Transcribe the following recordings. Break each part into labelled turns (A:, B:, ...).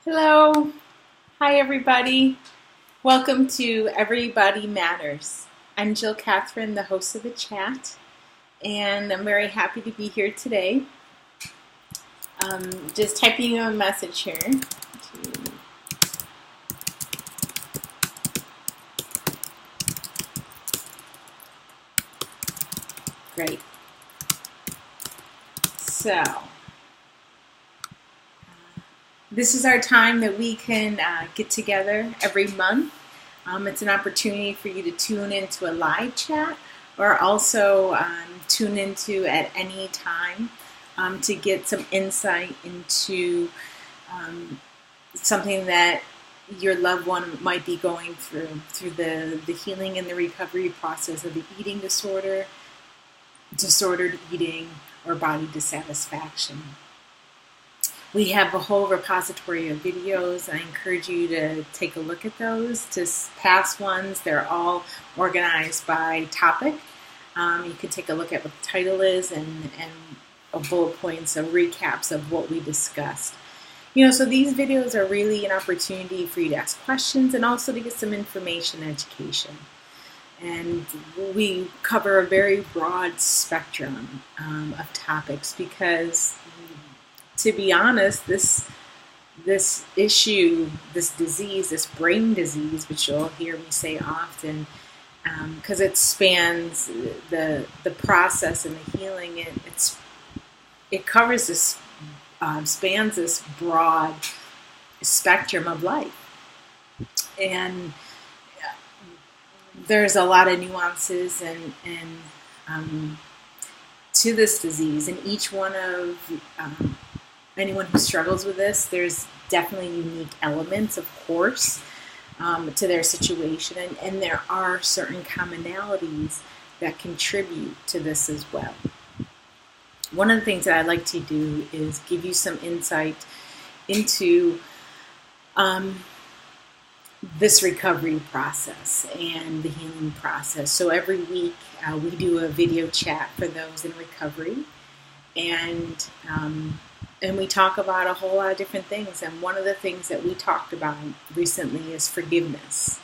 A: Hello. Hi, everybody. Welcome to Everybody Matters. I'm Jill Catherine, the host of the chat, and I'm very happy to be here today. Just typing a message here. Great. So, this is our time that we can get together every month. It's an opportunity for you to tune into a live chat or also tune into at any time to get some insight into something that your loved one might be going through the healing and the recovery process of the eating disorder, disordered eating, or body dissatisfaction. We have a whole repository of videos. I encourage you to take a look at those. Just past ones, they're all organized by topic. You can take a look at what the title is and bullet points or recaps of what we discussed. So these videos are really an opportunity for you to ask questions and also to get some information and education. And we cover a very broad spectrum of topics because, to be honest, this issue, this disease, this brain disease, which you'll hear me say often, because it spans the process and the healing. It covers this, spans this broad spectrum of life, and there's a lot of nuances and to this disease, and each one of anyone who struggles with this, there's definitely unique elements, of course, to their situation, and there are certain commonalities that contribute to this as well. One of the things that I like to do is give you some insight into this recovery process and the healing process. So every week we do a video chat for those in recovery, and we talk about a whole lot of different things. And one of the things that we talked about recently is forgiveness,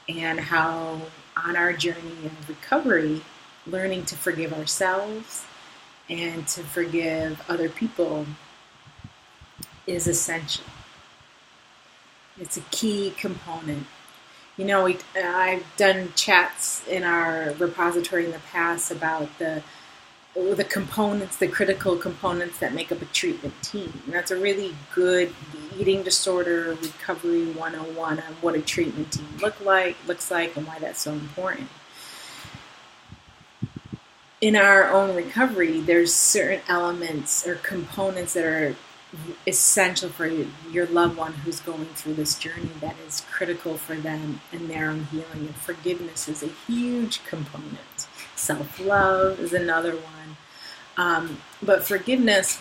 A: and how on our journey of recovery, learning to forgive ourselves and to forgive other people is essential. It's a key component. I've done chats in our repository in the past about the components, the critical components that make up a treatment team. And that's a really good eating disorder recovery 101 on what a treatment team looks like, and why that's so important. In our own recovery, there's certain elements or components that are essential for your loved one who's going through this journey that is critical for them and their own healing. And forgiveness is a huge component. Self-love is another one. But forgiveness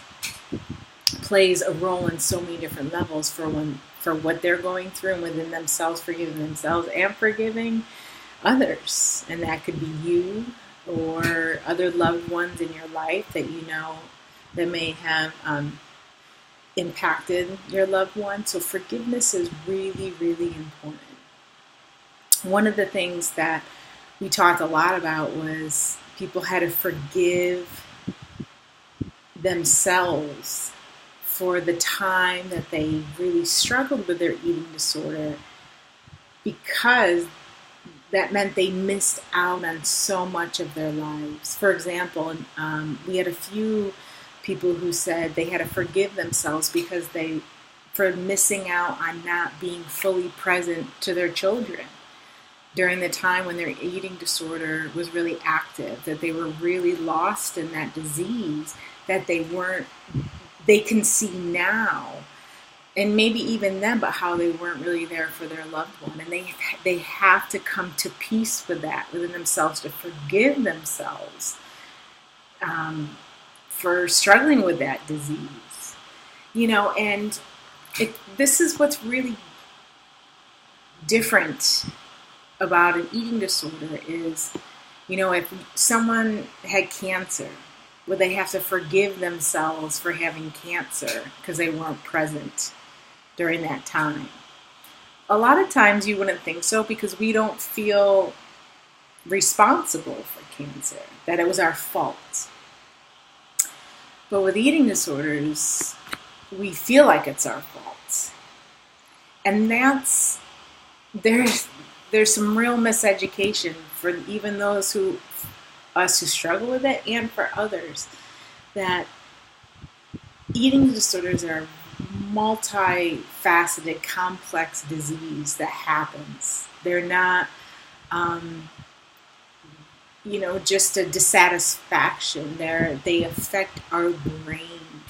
A: plays a role in so many different levels for what they're going through and within themselves, forgiving themselves and forgiving others. And that could be you or other loved ones in your life that that may have impacted your loved one. So forgiveness is really, really important. One of the things that we talked a lot about was people had to forgive themselves for the time that they really struggled with their eating disorder, because that meant they missed out on so much of their lives. For example, we had a few people who said they had to forgive themselves because for missing out on not being fully present to their children during the time when their eating disorder was really active, that they were really lost in that disease, that they can see now, and maybe even then, but how they weren't really there for their loved one. And they have to come to peace with that within themselves, to forgive themselves for struggling with that disease. And this is what's really different about an eating disorder is, if someone had cancer, would they have to forgive themselves for having cancer because they weren't present during that time. A lot of times you wouldn't think so because we don't feel responsible for cancer, that it was our fault. But with eating disorders, we feel like it's our fault. And there's some real miseducation for even those who struggle with it and for others, that eating disorders are a multifaceted, complex disease that happens. They're not just a dissatisfaction. They affect our brain,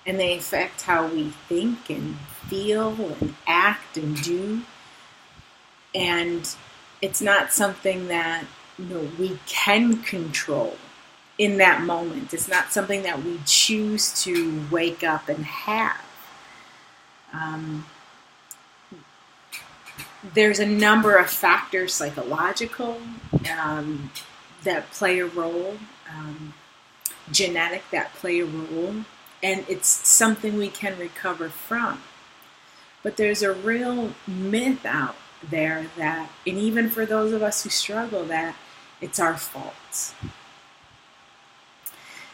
A: and they affect how we think and feel and act and do. And it's not something that we can control in that moment. It's not something that we choose to wake up and have. There's a number of factors, psychological, that play a role, genetic that play a role, and it's something we can recover from. But there's a real myth out there that, and even for those of us who struggle, that it's our fault.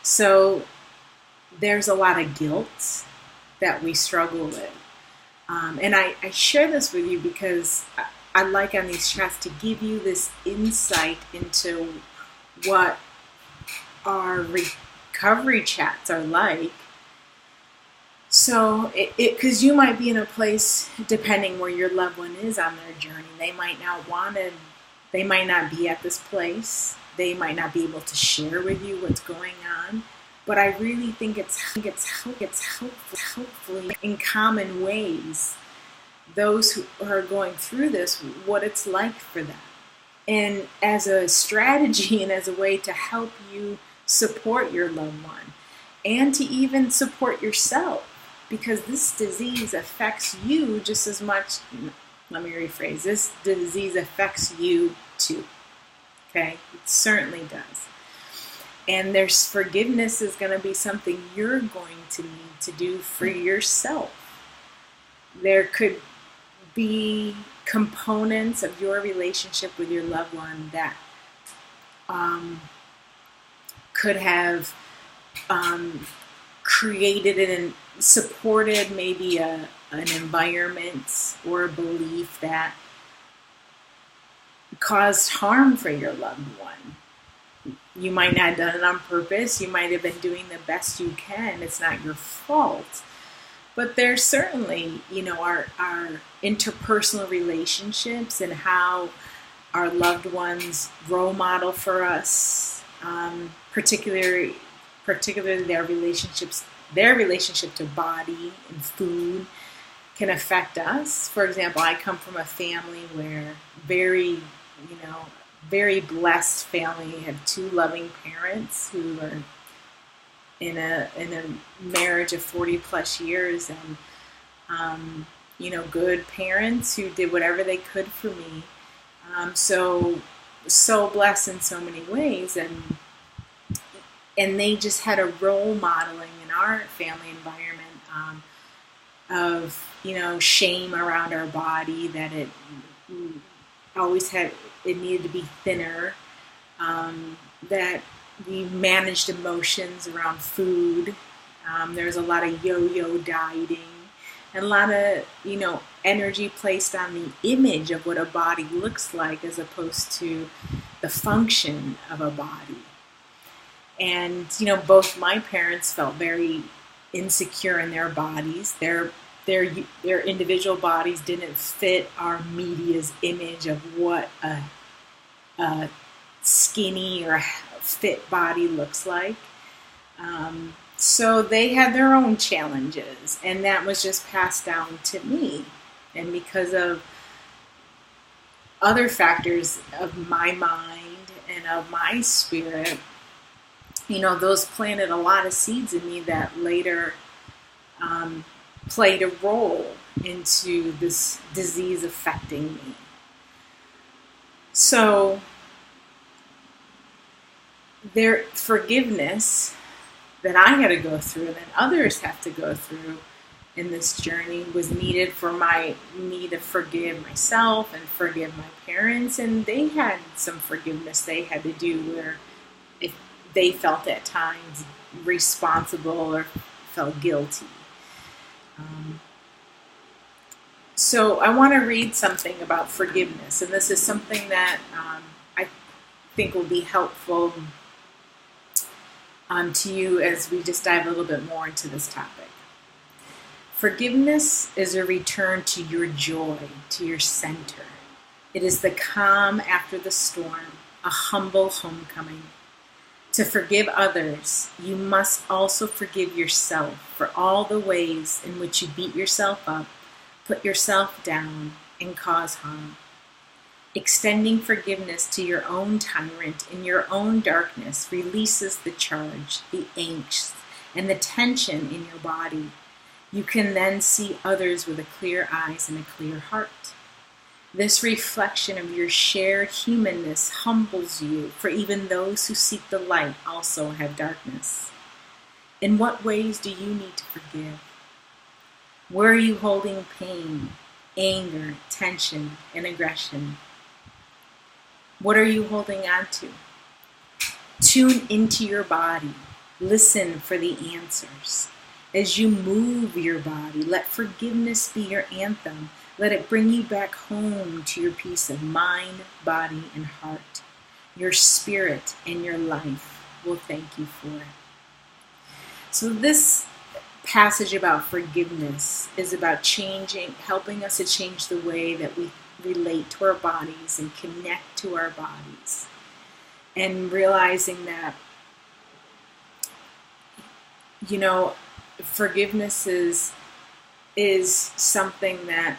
A: So there's a lot of guilt that we struggle with. And I share this with you because I like on these chats to give you this insight into what our recovery chats are like. So, because you might be in a place, depending where your loved one is on their journey, they might not be at this place. They might not be able to share with you what's going on. But I really think it's hopefully in common ways, those who are going through this, what it's like for them. And as a strategy and as a way to help you support your loved one and to even support yourself, because this disease affects you just as much. Let me rephrase, this disease affects you too. Okay, it certainly does. And there's forgiveness is going to be something you're going to need to do for yourself. There could be components of your relationship with your loved one that could have created and supported maybe an environment or a belief that caused harm for your loved one. You might not have done it on purpose. You might have been doing the best you can. It's not your fault. But there's certainly, our interpersonal relationships and how our loved ones role model for us, particularly their relationship to body and food can affect us. For example, I come from a family where very blessed family. I have two loving parents who are in a marriage of 40 plus years, and good parents who did whatever they could for me. So blessed in so many ways, and they just had a role modeling in our family environment of shame around our body, that it always had, it needed to be thinner, that we managed emotions around food. There's a lot of yo-yo dieting and a lot of, energy placed on the image of what a body looks like as opposed to the function of a body. And, both my parents felt very insecure in their bodies. Their individual bodies didn't fit our media's image of what a skinny or fit body looks like. So they had their own challenges, and that was just passed down to me. And because of other factors of my mind and of my spirit, those planted a lot of seeds in me that later played a role into this disease affecting me. So their forgiveness that I had to go through and that others have to go through in this journey was needed for me to forgive myself and forgive my parents. And they had some forgiveness they had to do where if they felt at times responsible or felt guilty. So I want to read something about forgiveness, and this is something that I think will be helpful to you as we just dive a little bit more into this topic. Forgiveness is a return to your joy, to your center. It is the calm after the storm, a humble homecoming. To forgive others, you must also forgive yourself for all the ways in which you beat yourself up, put yourself down, and cause harm. Extending forgiveness to your own tyrant in your own darkness releases the charge, the angst, and the tension in your body. You can then see others with a clear eyes and a clear heart. This reflection of your shared humanness humbles you, for even those who seek the light also have darkness. In what ways do you need to forgive? Where are you holding pain, anger, tension, and aggression? What are you holding on to? Tune into your body. Listen for the answers. As you move your body, let forgiveness be your anthem. Let it bring you back home to your peace of mind, body, and heart. Your spirit and your life will thank you for it. So this passage about forgiveness is about helping us to change the way that we relate to our bodies and connect to our bodies. And realizing that, forgiveness is something that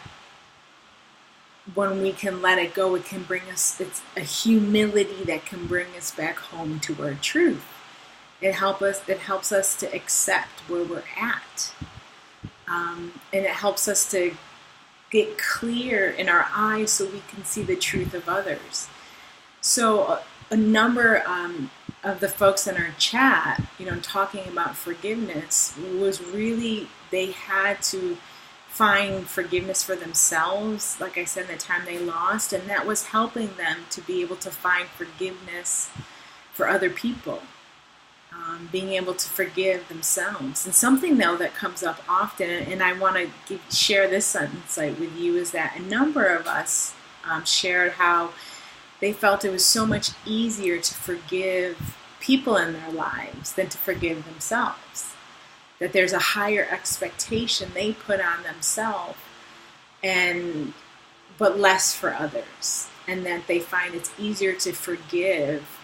A: when we can let it go, it can bring us, it's a humility that can bring us back home to our truth. It helps us to accept where we're at. And it helps us to get clear in our eyes so we can see the truth of others. So a number of the folks in our chat, talking about forgiveness was really, they had to find forgiveness for themselves, like I said, in the time they lost, and that was helping them to be able to find forgiveness for other people, being able to forgive themselves. And something, though, that comes up often, and I want to share this insight with you, is that a number of us shared how they felt it was so much easier to forgive people in their lives than to forgive themselves. That there's a higher expectation they put on themselves, but less for others. And that they find it's easier to forgive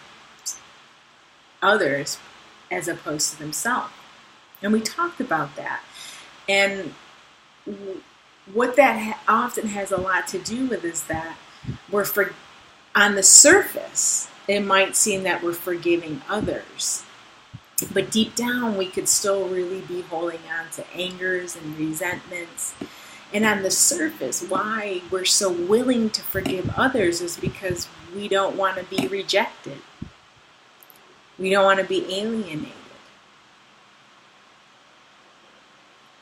A: others as opposed to themselves. And we talked about that. And what that often has a lot to do with is that on the surface, it might seem that we're forgiving others. But deep down, we could still really be holding on to angers and resentments. And on the surface, why we're so willing to forgive others is because we don't want to be rejected. We don't want to be alienated.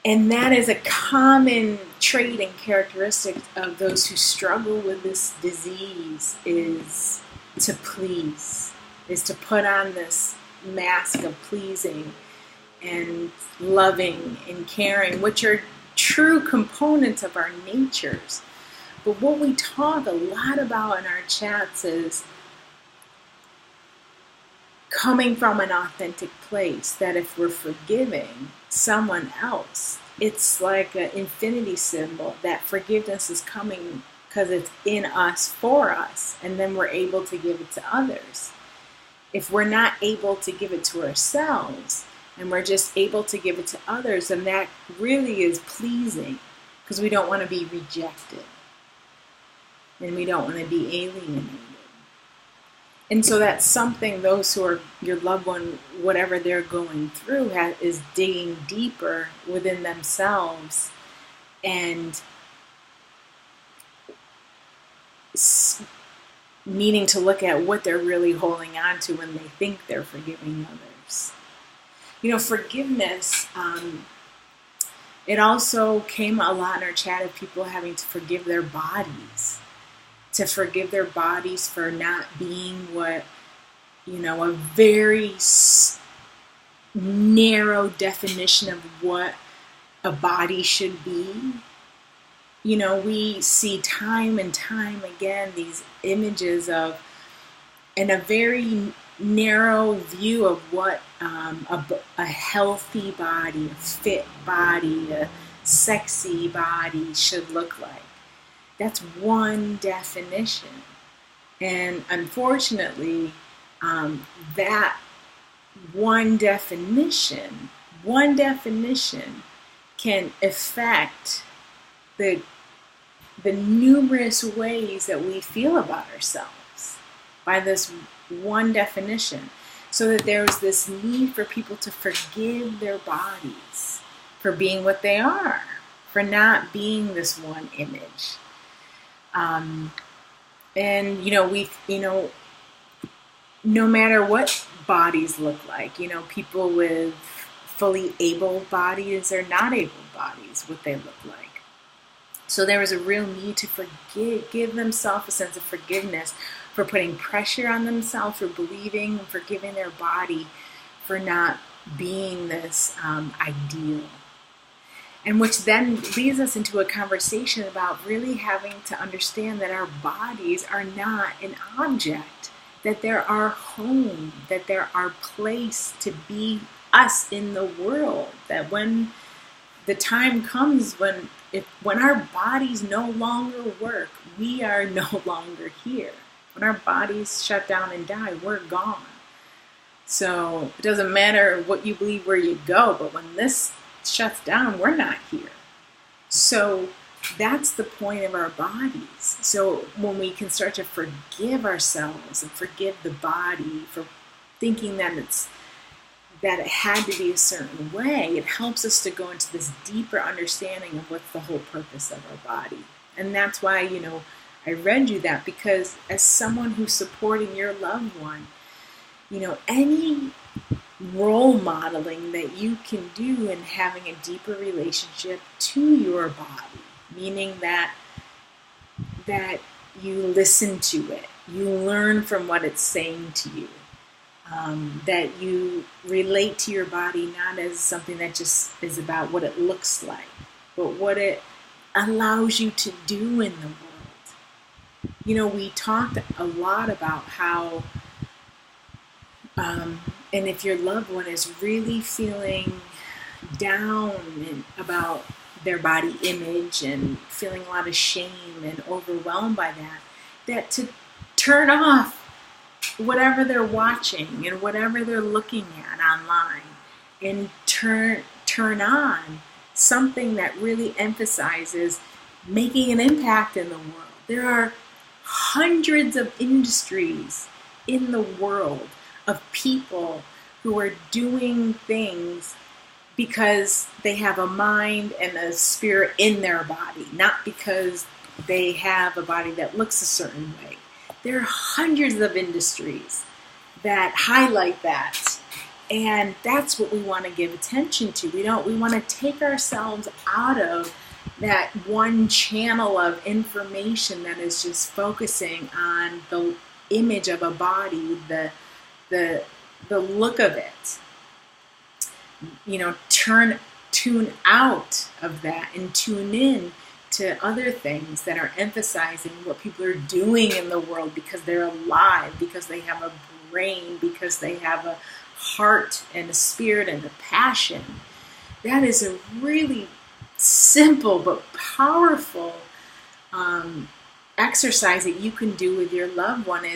A: And that is a common trait and characteristic of those who struggle with this disease, is to please, is to put on this mask of pleasing and loving and caring, which are true components of our natures. But what we talk a lot about in our chats is coming from an authentic place, that if we're forgiving someone else, it's like an infinity symbol, that forgiveness is coming because it's in us, for us, and then we're able to give it to others. If we're not able to give it to ourselves, and we're just able to give it to others, then that really is pleasing, because we don't want to be rejected. And we don't want to be alienated. And so that's something those who are your loved one, whatever they're going through, is digging deeper within themselves and needing to look at what they're really holding on to when they think they're forgiving others. Forgiveness It also came a lot in our chat of people having to forgive their bodies, for not being what, a very narrow definition of what a body should be. We see time and time again these images of, in a very narrow view of what a healthy body, a fit body, a sexy body should look like. That's one definition. And unfortunately, that one definition can affect the numerous ways that we feel about ourselves by this one definition. So that there's this need for people to forgive their bodies for being what they are, for not being this one image. And no matter what bodies look like, people with fully able bodies or not able bodies, what they look like. So there was a real need to give themselves a sense of forgiveness for putting pressure on themselves, for believing and forgiving their body for not being this ideal. And which then leads us into a conversation about really having to understand that our bodies are not an object, that they're our home, that they're our place to be us in the world, that when the time comes when our bodies no longer work, we are no longer here. When our bodies shut down and die, we're gone. So it doesn't matter what you believe where you go, but when this shuts down, we're not here. So that's the point of our bodies. So when we can start to forgive ourselves and forgive the body for thinking that it had to be a certain way, it helps us to go into this deeper understanding of what's the whole purpose of our body. And that's why, I read you that, because as someone who's supporting your loved one, any role modeling that you can do in having a deeper relationship to your body, meaning that you listen to it, you learn from what it's saying to you, that you relate to your body not as something that just is about what it looks like, but what it allows you to do in the world. We talked a lot about how and if your loved one is really feeling down about their body image and feeling a lot of shame and overwhelmed by that to turn off whatever they're watching and whatever they're looking at online and turn on something that really emphasizes making an impact in the world. There are hundreds of industries in the world of people who are doing things because they have a mind and a spirit in their body, not because they have a body that looks a certain way. There are hundreds of industries that highlight that, and that's what we want to give attention to. We want to take ourselves out of that one channel of information that is just focusing on the image of a body, the look of it. Tune out of that and tune in to other things that are emphasizing what people are doing in the world because they're alive, because they have a brain, because they have a heart and a spirit and a passion. That is a really simple but powerful exercise that you can do with your loved one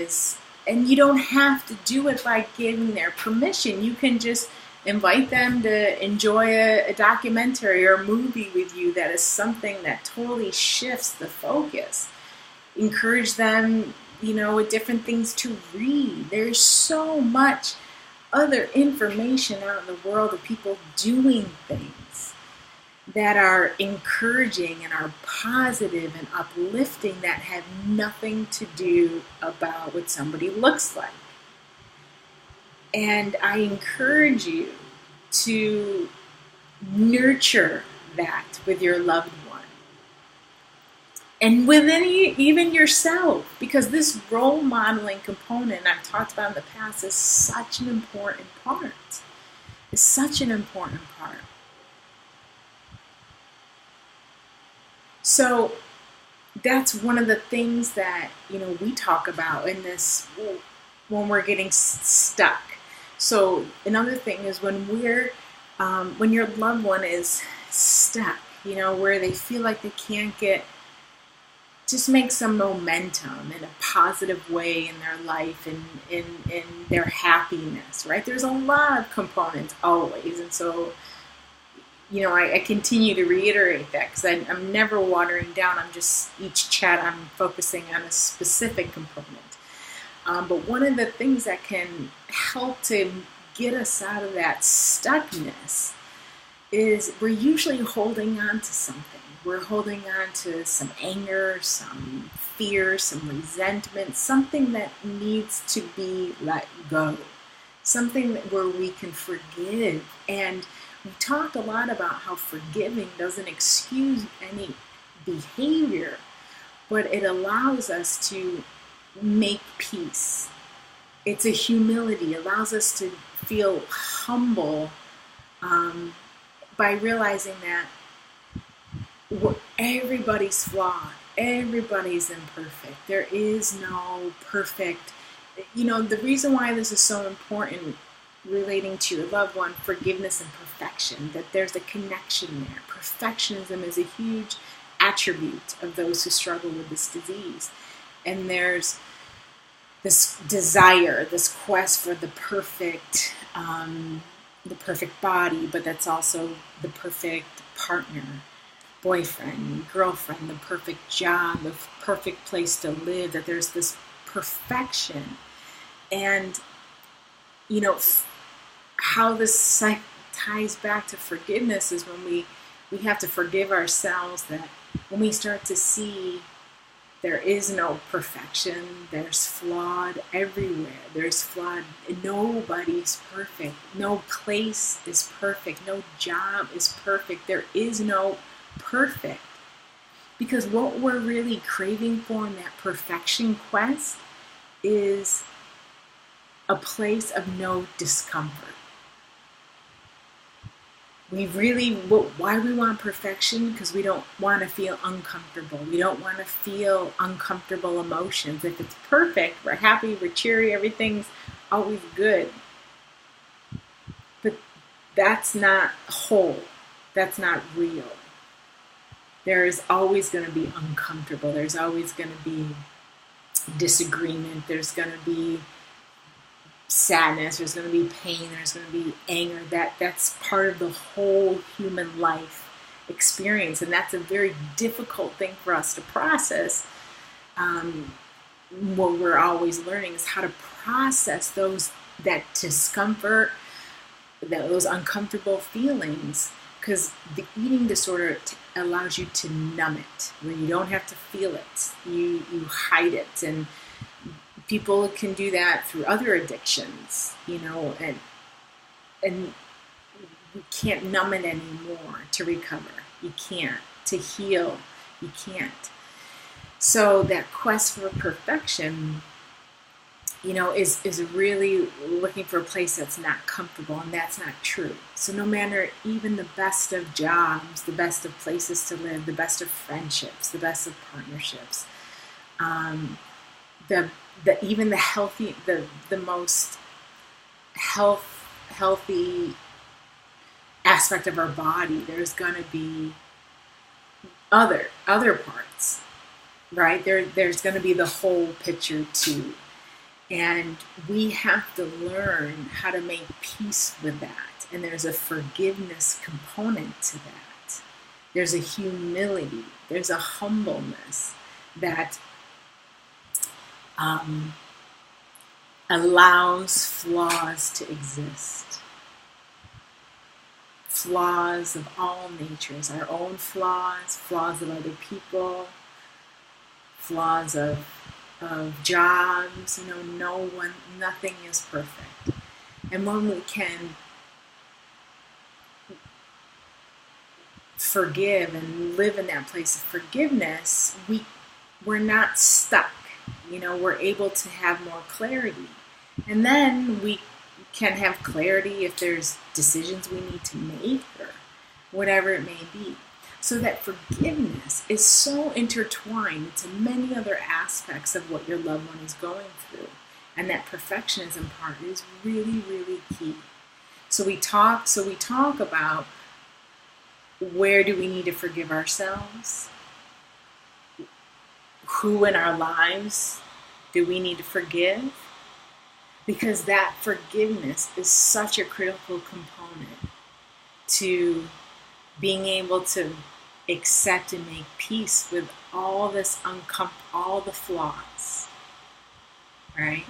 A: and you don't have to do it by giving their permission. You can just invite them to enjoy a documentary or a movie with you that is something that totally shifts the focus. Encourage them, with different things to read. There's so much other information out in the world of people doing things that are encouraging and are positive and uplifting that have nothing to do about what somebody looks like. And I encourage you to nurture that with your loved one. And within even yourself, because this role modeling component I've talked about in the past is such an important part. It's such an important part. So that's one of the things that, we talk about in this when we're getting stuck. So another thing is when your loved one is stuck, where they feel like they can't just make some momentum in a positive way in their life and in their happiness, right? There's a lot of components always. And so, I continue to reiterate that because I'm never watering down. Each chat I'm focusing on a specific component. But one of the things that can help to get us out of that stuckness is we're usually holding on to something. We're holding on to some anger, some fear, some resentment, something that needs to be let go, something where we can forgive. And we talked a lot about how forgiving doesn't excuse any behavior, but it allows us to make peace. It's a humility, it allows us to feel humble by realizing that everybody's flawed, everybody's imperfect. There is no perfect. The reason why this is so important relating to your loved one, forgiveness and perfection, that there's a connection there. Perfectionism is a huge attribute of those who struggle with this disease. And there's this desire, this quest for the perfect body, but that's also the perfect partner, boyfriend, girlfriend, the perfect job, the perfect place to live, that there's this perfection. And, how this ties back to forgiveness is when we have to forgive ourselves, that when we start to see there is no perfection, there's flawed everywhere, there's flawed, nobody's perfect, no place is perfect, no job is perfect, there is no perfect. Because what we're really craving for in that perfection quest is a place of no discomfort. Why we want perfection? Because we don't want to feel uncomfortable. We don't want to feel uncomfortable emotions. If it's perfect, we're happy, we're cheery, everything's always good. But that's not whole. That's not real. There is always going to be uncomfortable. There's always going to be disagreement. There's going to be sadness. There's going to be pain. There's going to be anger. That's part of the whole human life experience, and that's a very difficult thing for us to process. What we're always learning is how to process that discomfort, those uncomfortable feelings. Because the eating disorder allows you to numb it, where you don't have to feel it. You hide it. And people can do that through other addictions, and you can't numb it anymore to recover. You can't. To heal, you can't. So that quest for perfection, is really looking for a place that's not comfortable, and that's not true. So no matter even the best of jobs, the best of places to live, the best of friendships, the best of partnerships, even the healthy, the most healthy aspect of our body, there's going to be other parts, right? There's going to be the whole picture too. And we have to learn how to make peace with that. And there's a forgiveness component to that. There's a humility. There's a humbleness that allows flaws to exist. Flaws of all natures. Our own flaws, flaws of other people, flaws of jobs, nothing is perfect. And when we can forgive and live in that place of forgiveness, we're not stuck. We're able to have more clarity. And then we can have clarity if there's decisions we need to make or whatever it may be. So that forgiveness is so intertwined to many other aspects of what your loved one is going through. And that perfectionism part is really, really key. So we talk about where do we need to forgive ourselves? Who in our lives do we need to forgive? Because that forgiveness is such a critical component to being able to accept and make peace with all the flaws, right?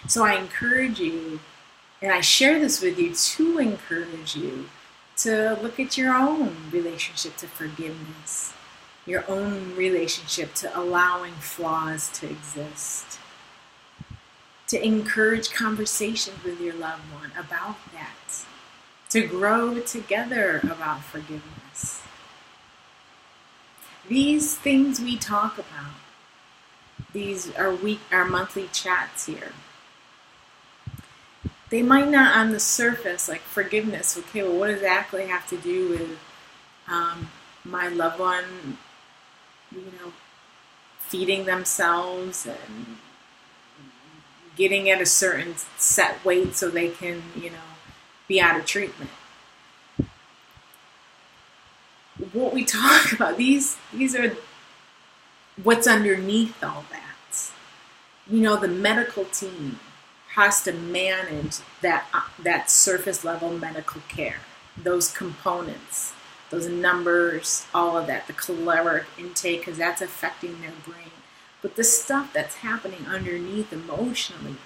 A: So I encourage you, and I share this with you to encourage you to look at your own relationship to forgiveness, your own relationship to allowing flaws to exist, to encourage conversations with your loved one about that, to grow together about forgiveness. These things we talk about, these are our monthly chats here. They might not on the surface, like forgiveness, okay, well, what does that actually have to do with my loved one, feeding themselves and getting at a certain set weight so they can, be out of treatment. What we talk about, these are what's underneath all that. The medical team has to manage that surface level medical care, those components, those numbers, all of that, the caloric intake, because that's affecting their brain. But the stuff that's happening underneath emotionally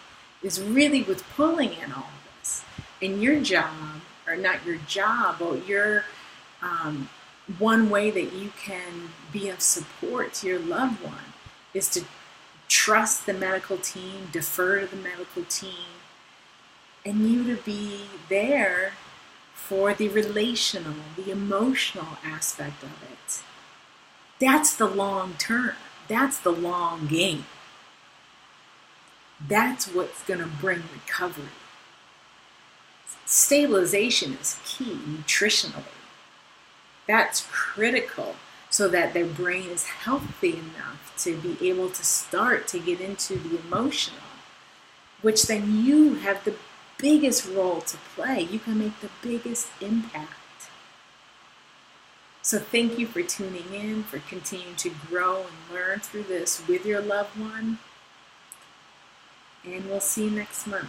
A: is really what's pulling in all of this. And your job, or not your job, but your one way that you can be of support to your loved one is to trust the medical team, defer to the medical team, and you to be there for the relational, the emotional aspect of it. That's the long term. That's the long game. That's what's going to bring recovery. Stabilization is key nutritionally. That's critical so that their brain is healthy enough to be able to start to get into the emotional, which then you have the biggest role to play. You can make the biggest impact. So thank you for tuning in, for continuing to grow and learn through this with your loved one. And we'll see you next month.